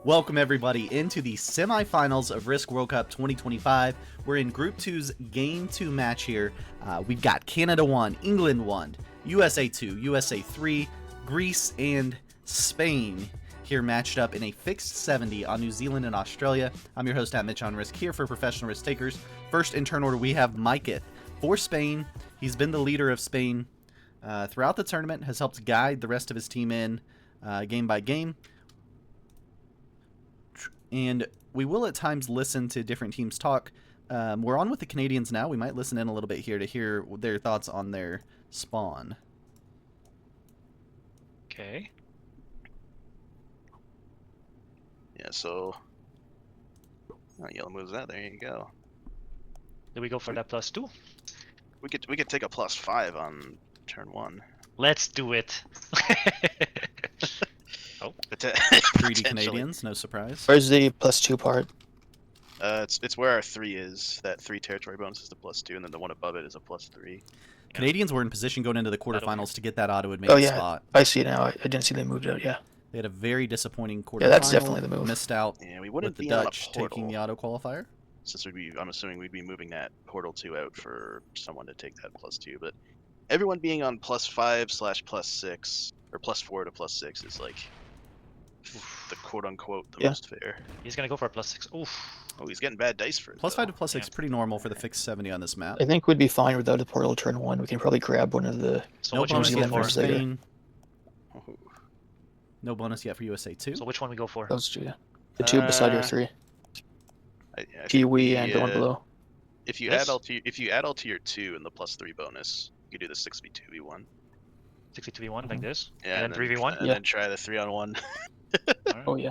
Welcome everybody into the semifinals of Risk World Cup 2025. We're in Group 2's Game 2 match here. We've got Canada 1, England 1, USA 2, USA 3, Greece, and Spain here matched up in a fixed 70 on New Zealand and Australia. I'm your host, Mitch on Risk, here for Professional Risk Takers. First in turn order, we have Micah for Spain. He's been the leader of Spain throughout the tournament, has helped guide the rest of his team in game by game. And we will at times listen to different teams talk. We're on with the Canadians now. We might listen in a little bit here to hear their thoughts on their spawn. Okay. Yeah, so yellow moves that. There you go. Do we go for that +2? We could take a +5 on turn 1. Let's do it. Oh, Greedy Canadians, no surprise. Where's the +2 part? It's where our 3 is. That 3 territory bonus is the +2, and then the one above it is a +3. Canadians were in position going into the quarterfinals to get that auto-admitted spot. I see it now. I didn't see they moved out. Yeah. They had a very disappointing quarterfinal. Yeah, that's definitely the move. Missed out Yeah, we wouldn't with the be on a Dutch taking the auto qualifier. Since I'm assuming we'd be moving that portal 2 out for someone to take that +2, but everyone being on +5/+6 or +4 to +6 is like the quote-unquote the most fair. He's gonna go for a +6. Oof. Oh, he's getting bad dice for it. +5 to +6 is pretty normal for the fixed 70 on this map. I think we'd be fine without a portal turn 1. We can probably grab one of the. So No which one bonus we yet go for for? Spain. No bonus yet for USA 2. So which one we go for? Those two, yeah. The two beside your 3. I think Kiwi and the one below. If you This? add all to your 2 and the +3 bonus, you could do the 6v2v1. 62v1 like this? Yeah, and then 3v1? And then try the 3-on-1. Alright. Oh yeah.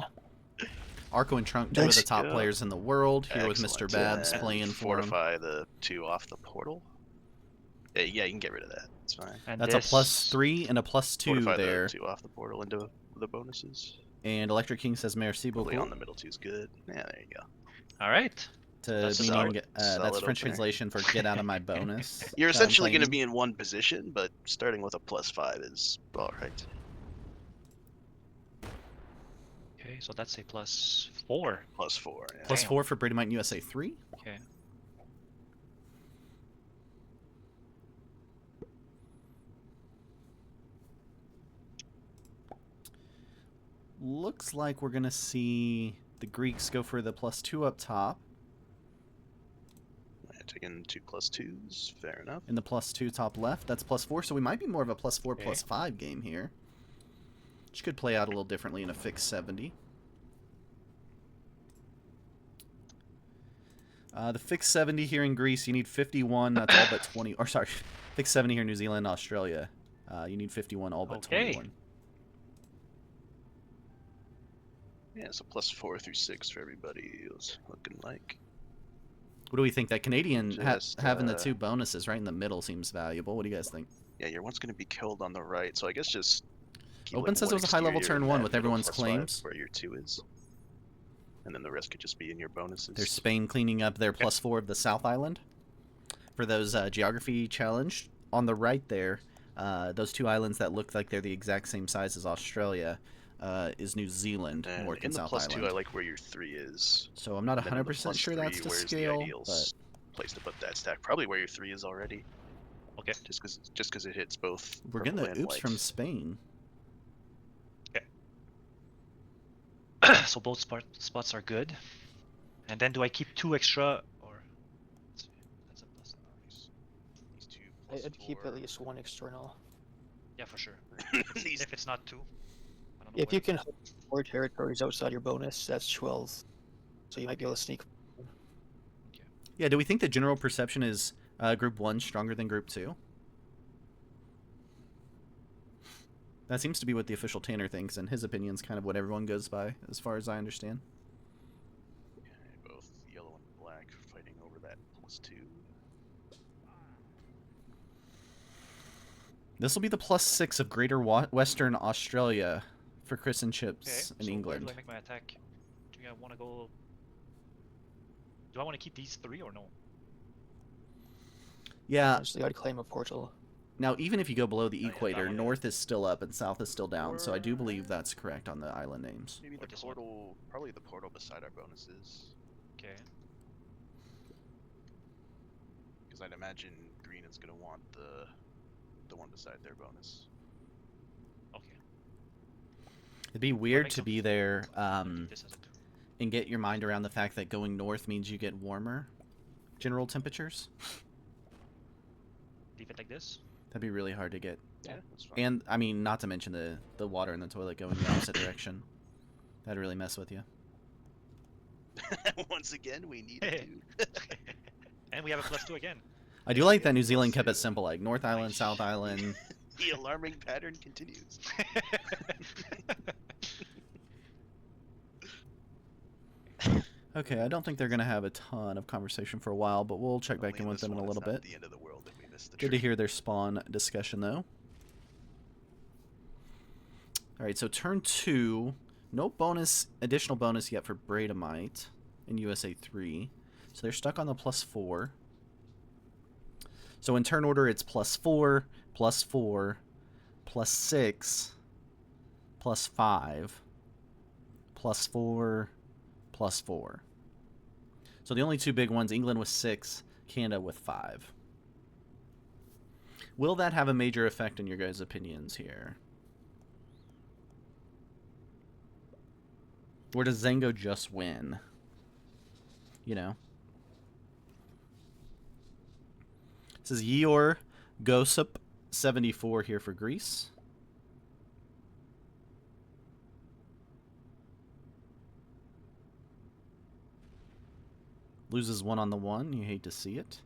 Arco and Trunk, two of the Nice. top players in the world, here with Mr. Excellent. Babs And playing for him. fortify the 2 off the portal. Yeah, you can get rid of that. It's fine. And That's this... a +3 and a +2 Fortify there. the 2 off the portal into the bonuses. And Electric King says merci Probably beaucoup. on the middle 2 is good. Yeah, there you go. Alright. To That's meaning, solid. that's Solid French opener. translation for get out of my bonus. You're that I'm essentially going to claiming. be in one position, but starting with a +5 is alright. Okay, so that's a +4. +4. Yeah. +4 for Brady Mite and USA 3. Okay. Looks like we're going to see the Greeks go for the +2 up top. Yeah, taking 2 +2s. Fair enough. And the +2 top left. That's +4, so we might be more of a +4, Okay. +5 game here. Which could play out a little differently in a fixed 70. The fixed 70 here in Greece, you need 51. That's all but 20. Or sorry, fixed 70 here in New Zealand, Australia. You need 51, all but Okay. 21. Yeah, so +4 through 6 for everybody. It was looking like. What do we think? That Canadian Just, having the 2 bonuses right in the middle seems valuable. What do you guys think? Yeah, your one's going to be killed on the right, so I guess just. keep, Open says it was a high-level exterior turn and 1 that with middle everyone's +5 claims. Where your 2 is. And then the rest could just be in your bonuses. There's Spain cleaning up their +4 of the South Island. For those geography challenged, on the right there, those 2 islands that look like they're the exact same size as Australia is New Zealand, And North in and the South +2, Island. I like where your 3 is. So I'm not And then in the 100% sure that's +3, to where's the scale, ideal but place to put that stack. Probably where your 3 is already. Okay. Just because it hits both. we're getting purple the and oops white. from Spain. So both spots are good. And then do I keep 2 extra or let's see. That's a +. These 2 I'd keep +4. at least 1 external. Yeah, for sure. These If it's not 2. I don't know If where. you can hold 4 territories outside your bonus, that's 12. So you might be able to sneak. Yeah, do we think the general perception is Group 1 stronger than Group 2? That seems to be what the official Tanner thinks, and his opinion's kind of what everyone goes by, as far as I understand. both yellow and black fighting over that +2. This will be the +6 of Greater Western Australia for Chris and Chips in so England. Where do I make my attack? Do I want to go? Do I want to keep these 3 or no? Yeah, Honestly, I'd claim a portal. Now, even if you go below the yeah, equator, down. north is still up and south is still down, so I do Or- believe that's correct on the island names. Maybe Or the this one. portal, probably the portal beside our bonuses. Okay. Because I'd imagine green is gonna want the one beside their bonus. Okay. It'd be weird makes to sense. be there I'll keep this as a 2. and get your mind around the fact that going north means you get warmer general temperatures. Leave it like this. That'd be really hard to get. Yeah, that's fine. And, I mean, not to mention the water in the toilet going the opposite direction. That'd really mess with you. Once again, we need to. And we have a +2 again. I do like that Yeah, New Zealand plus kept it two. simple, like North Island, South Island. The alarming pattern continues. Okay, I don't think they're going to have a ton of conversation for a while, but we'll check back Only in with this them in a one, it's little not bit. the end of the world if we miss the Good to tree. hear their spawn discussion, though. Alright, so turn 2. No bonus, additional bonus yet for Bradamite in USA 3. So they're stuck on the +4. So in turn order, it's +4, +4, +6, +5, +4, +4. So the only two big ones, England with 6, Canada with 5. Will that have a major effect in your guys' opinions here? Or does Zango just win? You know? This is Yeor Gosup 74 here for Greece. Loses 1 on the 1. You hate to see it.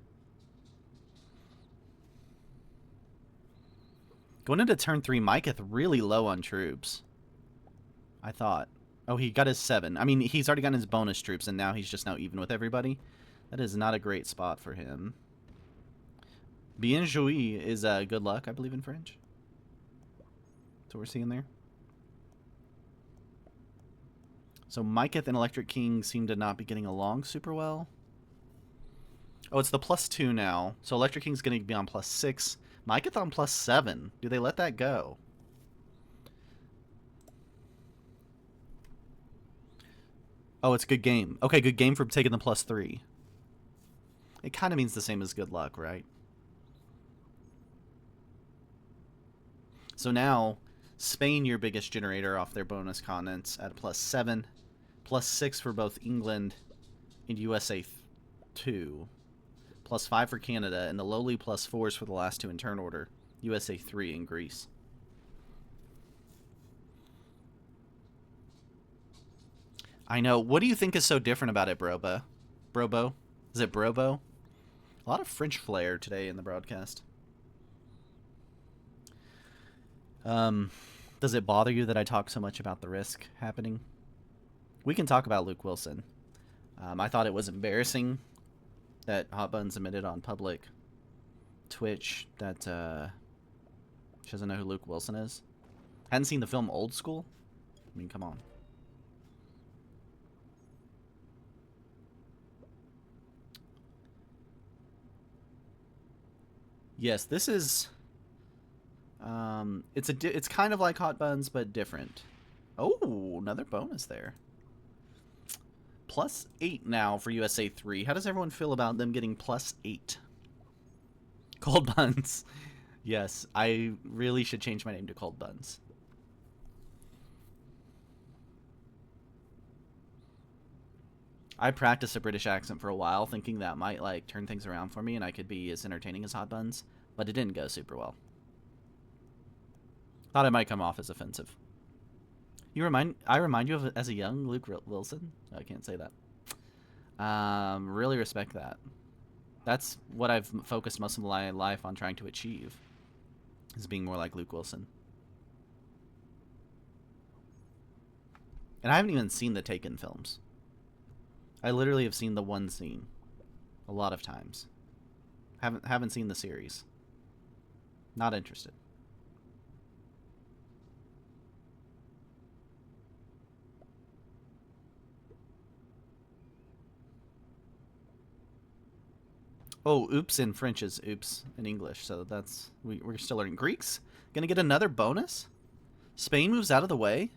Going into turn 3, Micah really low on troops. I thought. Oh, he got his 7. I mean, he's already gotten his bonus troops, and now he's just now even with everybody. That is not a great spot for him. Bien joué is good luck, I believe, in French. That's what we're seeing there. So Micah and Electric King seem to not be getting along super well. Oh, it's the +2 now. So Electric King's going to be on +6. Micah on +7. Do they let that go? Oh, it's good game. Okay, good game for taking the +3. It kind of means the same as good luck, right? So now, Spain, your biggest generator off their bonus continents at a +7. +6 for both England and USA 2. +5 for Canada, and the lowly +4s for the last two in turn order. USA 3 and Greece. I know. What do you think is so different about it, Brobo? Brobo? Is it Brobo? A lot of French flair today in the broadcast. Does it bother you that I talk so much about the risk happening? We can talk about Luke Wilson. I thought it was embarrassing that Hot Buns admitted on public Twitch that she doesn't know who Luke Wilson is. Hadn't seen the film Old School? I mean, come on. Yes, this is... it's kind of like Hot Buns, but different. Oh, another bonus there. +8 now for USA 3. How does everyone feel about them getting +8? Cold Buns. Yes, I really should change my name to Cold Buns. I practiced a British accent for a while, thinking that might, like, turn things around for me and I could be as entertaining as Hot Buns, but it didn't go super well. Thought it might come off as offensive. I remind you of as a young Luke Wilson? I can't say that. Really respect that. That's what I've focused most of my life on trying to achieve, is being more like Luke Wilson. And I haven't even seen the Taken films. I literally have seen the one scene a lot of times. Haven't seen the series. Not interested. Oh, oops in French is oops in English, so that's we're still learning. Greeks gonna get another bonus. Spain moves out of the way,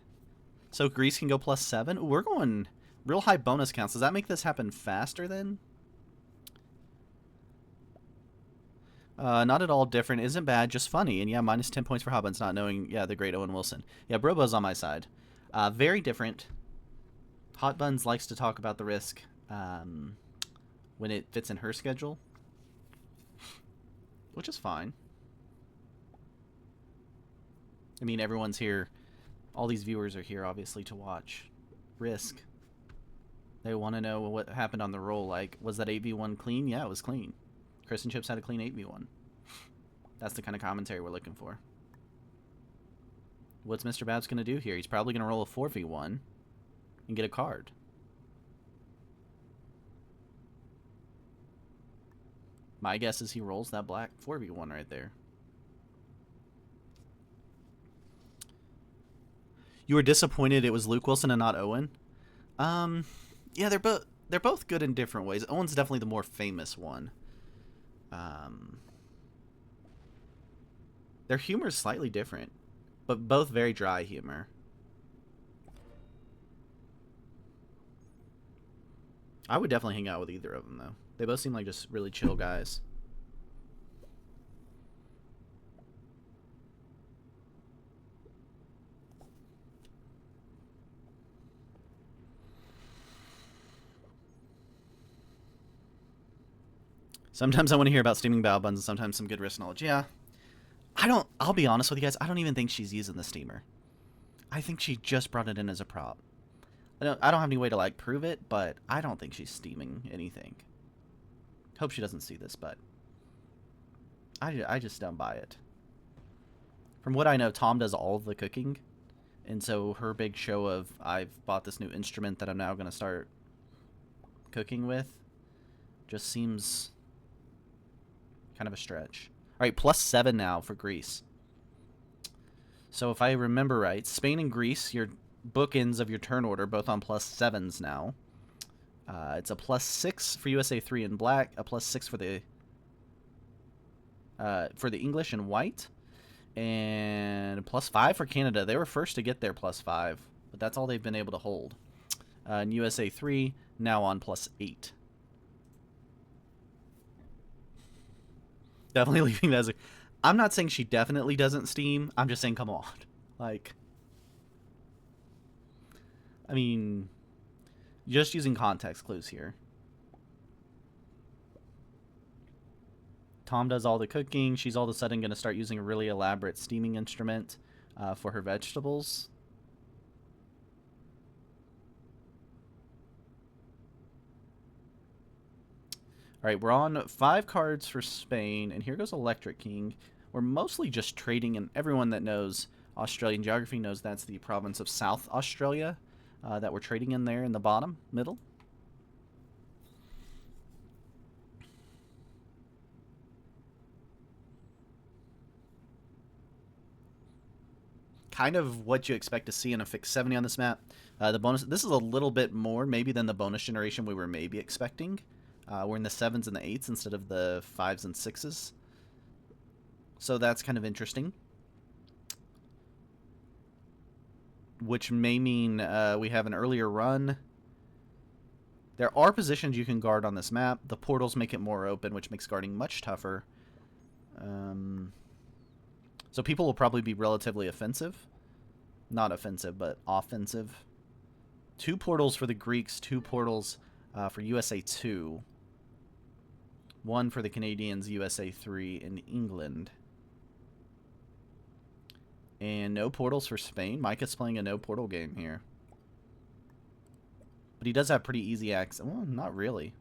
so Greece can go +7. Ooh, we're going real high bonus counts. Does that make this happen faster then? Not at all different. Isn't bad, just funny. And yeah, minus 10 points for Hotbuns not knowing, yeah, the great Owen Wilson. Yeah, Brobo's on my side. Very different. Hotbuns likes to talk about the risk when it fits in her schedule, which is fine. I mean, everyone's here. All these viewers are here, obviously, to watch Risk. They want to know what happened on the roll. Like, was that 8v1 clean? Yeah, it was clean. Chris and Chips had a clean 8v1. That's the kind of commentary we're looking for. What's Mr. Babs going to do here? He's probably going to roll a 4v1 and get a card. My guess is he rolls that black 4v1 right there. You were disappointed it was Luke Wilson and not Owen? Yeah, they're both good in different ways. Owen's definitely the more famous one. Their humor is slightly different, but both very dry humor. I would definitely hang out with either of them, though. They both seem like just really chill guys. Sometimes I want to hear about steaming bao buns and sometimes some good risk knowledge. Yeah. I'll be honest with you guys, I don't even think she's using the steamer. I think she just brought it in as a prop. I don't have any way to, like, prove it, but I don't think she's steaming anything. Hope she doesn't see this, but I just don't buy it. From what I know, Tom does all of the cooking, and so her big show of, I've bought this new instrument that I'm now going to start cooking with, just seems kind of a stretch. All right, +7 now for Greece. So if I remember right, Spain and Greece, your bookends of your turn order, both on +7s now. It's a +6 for USA 3 in black, a +6 for the English in white, and +5 for Canada. They were first to get their +5, but that's all they've been able to hold. And USA 3 now on +8. Definitely leaving that as a... I'm not saying she definitely doesn't steam. I'm just saying, come on. Like, I mean, just using context clues here. Tom does all the cooking. She's all of a sudden going to start using a really elaborate steaming instrument for her vegetables. All right, we're on 5 cards for Spain, and here goes Electric King. We're mostly just trading, and everyone that knows Australian geography knows that's the province of South Australia that we're trading in there in the bottom, middle. Kind of what you expect to see in a fixed 70 on this map. The bonus, this is a little bit more maybe than the bonus generation we were maybe expecting. We're in the 7s and the 8s instead of the 5s and 6s. So that's kind of interesting. Which may mean we have an earlier run. There are positions you can guard on this map. The portals make it more open, which makes guarding much tougher. So people will probably be relatively offensive. Not offensive, but offensive. 2 portals for the Greeks, 2 portals for USA 2. 1 for the Canadians, USA 3 in England. And no portals for Spain. Micah's playing a no portal game here. But he does have pretty easy access. Well, not really.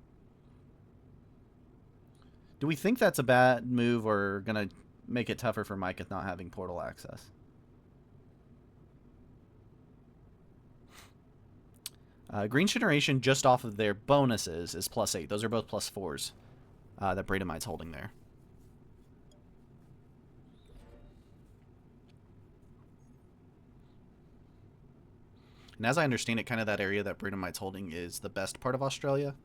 Do we think that's a bad move or going to make it tougher for Micah not having portal access? Green's generation, just off of their bonuses, is +8. Those are both +4s that Bradomite's holding there. And as I understand it, kind of that area that Bradomite's holding is the best part of Australia.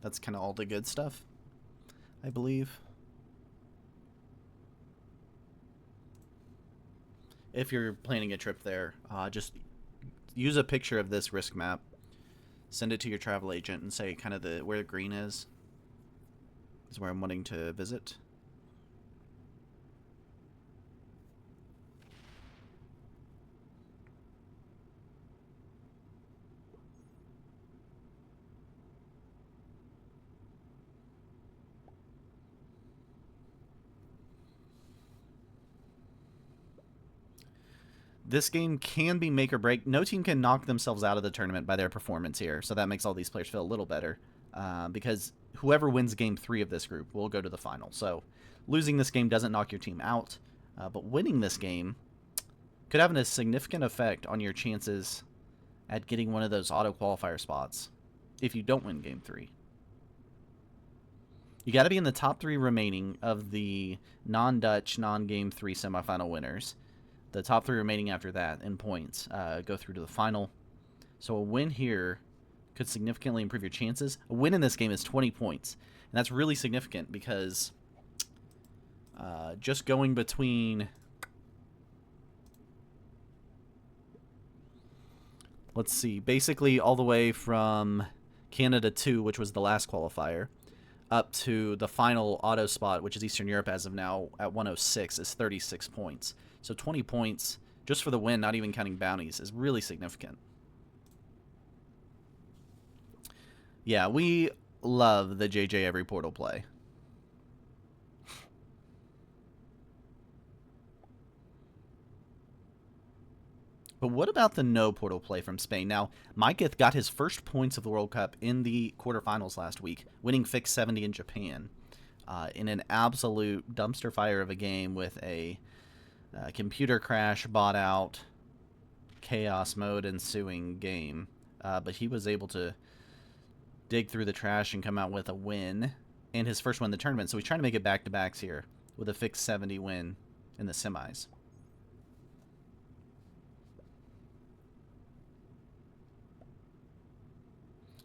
That's kind of all the good stuff. I believe. If you're planning a trip there, just use a picture of this risk map, send it to your travel agent, and say kind of where the green is where I'm wanting to visit. This game can be make or break. No team can knock themselves out of the tournament by their performance here, so that makes all these players feel a little better. Because whoever wins Game 3 of this group will go to the final. So losing this game doesn't knock your team out, but winning this game could have a significant effect on your chances at getting one of those auto-qualifier spots if you don't win Game 3. You got to be in the top 3 remaining of the non-Dutch, non-Game 3 semifinal winners. The top 3 remaining after that in points go through to the final. So a win here could significantly improve your chances. A win in this game is 20 points. And that's really significant because just going between... Let's see. Basically all the way from Canada 2, which was the last qualifier, up to the final auto spot, which is Eastern Europe as of now at 106, is 36 points. So 20 points just for the win, not even counting bounties, is really significant. Yeah, we love the JJ every portal play. But what about the no portal play from Spain? Now, Miketh got his first points of the World Cup in the quarterfinals last week, winning Fix 70 in Japan in an absolute dumpster fire of a game with a computer crash, bot out, chaos mode ensuing game. But he was able to dig through the trash and come out with a win and his first win in the tournament. So he's trying to make it back-to-backs here with a Fix 70 win in the semis.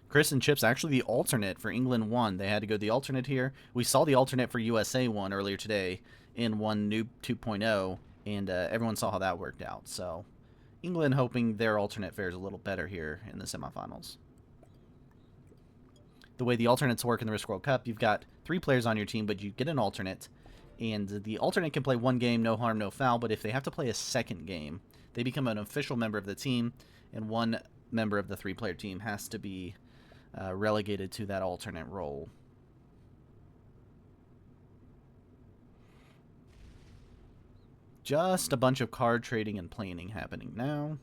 Chris and Chip's actually the alternate for England 1. They had to go the alternate here. We saw the alternate for USA 1 earlier today in 1 Noob 2.0, and everyone saw how that worked out. So England hoping their alternate fares a little better here in the semifinals. The way the alternates work in the Risk World Cup, you've got 3 players on your team, but you get an alternate, and the alternate can play 1 game, no harm, no foul, but if they have to play a second game, they become an official member of the team, and 1 member of the 3-player team has to be relegated to that alternate role. Just a bunch of card trading and planning happening now.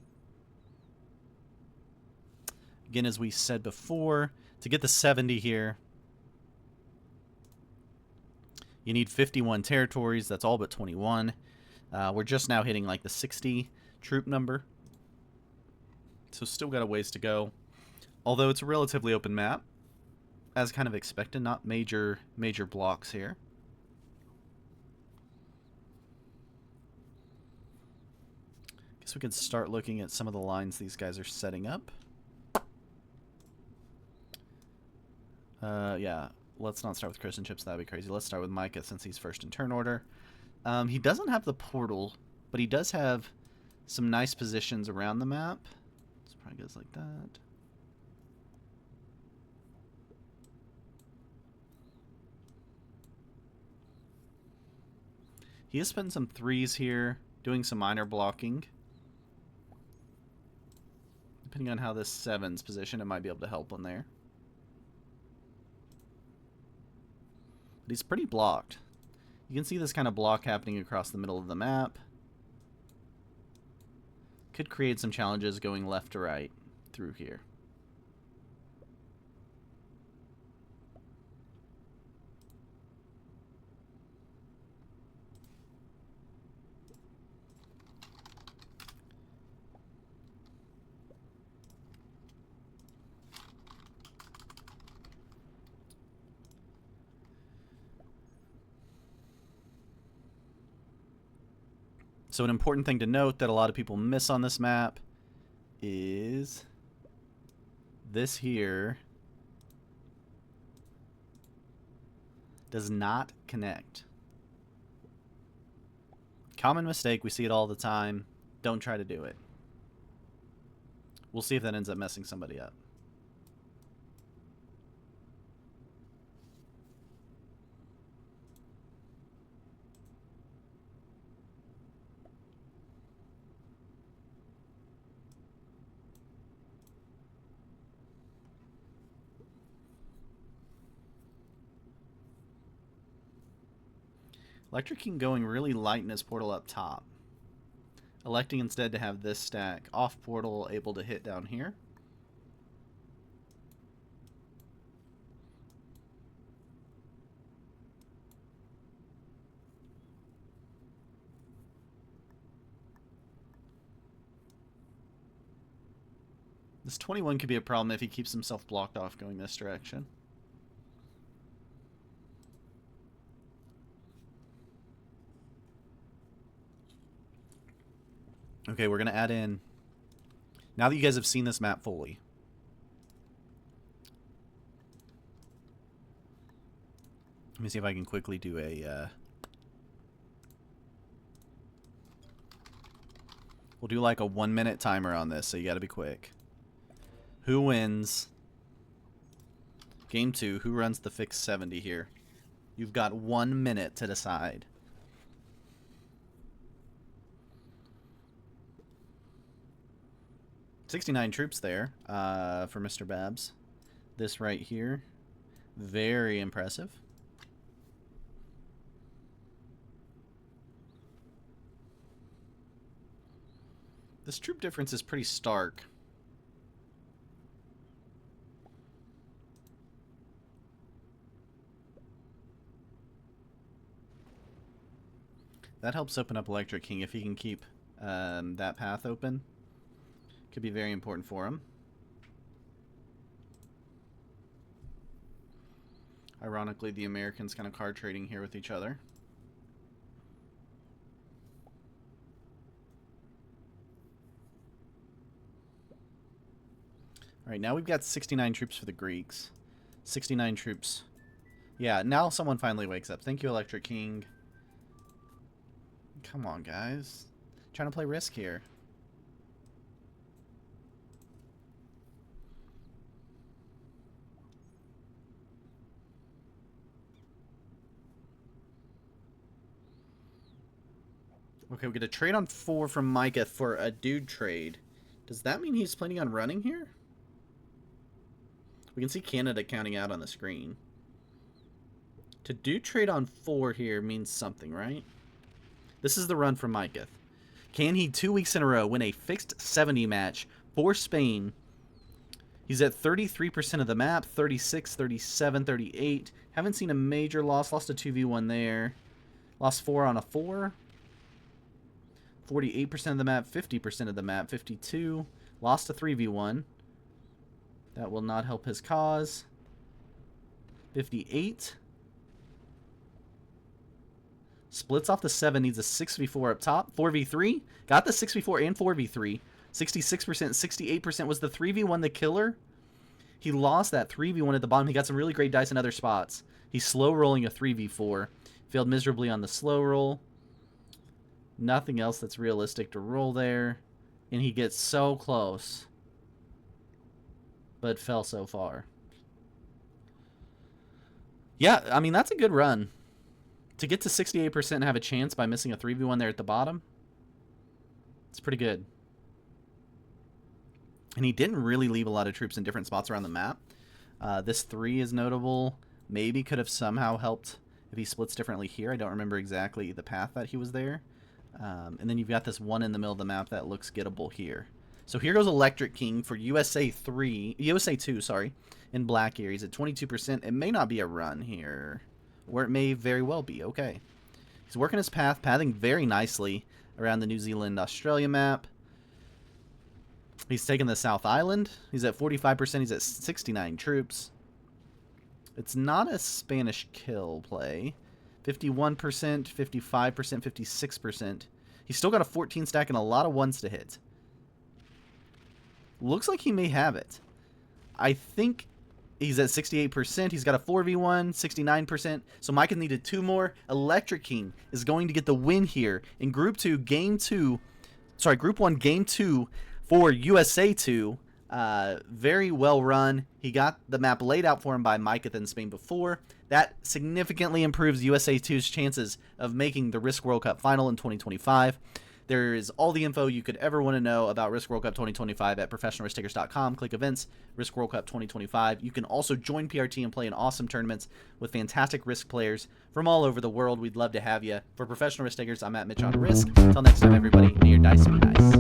Again, as we said before, to get the 70 here, you need 51 territories. That's all but 21. We're just now hitting like the 60 troop number. So still got a ways to go. Although it's a relatively open map, as kind of expected, not major blocks here. Guess we could start looking at some of the lines these guys are setting up. Yeah, let's not start with Chris and Chips, that'd be crazy. Let's start with Micah since he's first in turn order. He doesn't have the portal, but he does have some nice positions around the map. Let's probably goes like that. He has spent some 3s here, doing some minor blocking. Depending on how this 7's position, it might be able to help him there. But he's pretty blocked. You can see this kind of block happening across the middle of the map. Could create some challenges going left to right through here. So an important thing to note that a lot of people miss on this map is this here Does not connect. Common mistake. We see it all the time. Don't try to do it. We'll see if that ends up messing somebody up. Electric King going really light in his portal up top. Electing instead to have this stack off portal able to hit down here. This 21 could be a problem if he keeps himself blocked off going this direction. Okay, we're going to add in... Now that you guys have seen this map fully. Let me see if I can quickly do a... We'll do like a 1-minute timer on this, so you got to be quick. Who wins? Game 2, who runs the fixed 70 here? You've got 1 minute to decide. $69 troops there for Mr. Babs. This right here, very impressive. This troop difference is pretty stark. That helps open up Electric King if he can keep that path open. Could be very important for him. Ironically, the Americans kind of card trading here with each other. Alright, now we've got 69 troops for the Greeks. 69 troops. Yeah, now someone finally wakes up. Thank you, Electric King. Come on, guys. Trying to play Risk here. Okay, we get a trade on 4 from Micah for a dude trade. Does that mean he's planning on running here? We can see Canada counting out on the screen. To do trade on 4 here means something, right? This is the run from Micah. Can he 2 weeks in a row win a fixed 70 match for Spain? He's at 33% of the map, 36, 37, 38. Haven't seen a major loss. Lost a 2v1 there. Lost 4 on a 4. 48% of the map, 50% of the map, 52. Lost a 3v1. That will not help his cause. 58. Splits off the 7, needs a 6v4 up top. 4v3. Got the 6v4 and 4v3. 66%, 68% was the 3v1 the killer. He lost that 3v1 at the bottom. He got some really great dice in other spots. He's slow rolling a 3v4. Failed miserably on the slow roll. Nothing else that's realistic to roll there. And he gets so close. But fell so far. Yeah, I mean, that's a good run. To get to 68% and have a chance by missing a 3v1 there at the bottom. It's pretty good. And he didn't really leave a lot of troops in different spots around the map. This 3 is notable. Maybe could have somehow helped if he splits differently here. I don't remember exactly the path that he was there. And then you've got this 1 in the middle of the map that looks gettable here. So here goes Electric King for USA 2, sorry, in black here. He's at 22%. It may not be a run here, or it may very well be. Okay. He's working his path, pathing very nicely around the New Zealand-Australia map. He's taking the South Island. He's at 45%. He's at 69 troops. It's not a Spanish kill play. 51%, 55%, 56%. He's still got a 14 stack and a lot of 1s to hit. Looks like he may have it. I think He's at 68%. He's got a 4v1, 69%. So Micah needed 2 more. Electric King is going to get the win here in Group 1, Game 2 for USA 2. Very well run. He got the map laid out for him by Micah in Spain before. That significantly improves USA 2's chances of making the Risk World Cup final in 2025. There is all the info you could ever want to know about Risk World Cup 2025 at professionalrisktakers.com. Click events, Risk World Cup 2025. You can also join PRT and play in awesome tournaments with fantastic Risk players from all over the world. We'd love to have you. For Professional Risk Takers, I'm at Mitch on Risk. Until next time, everybody, may your dice be nice.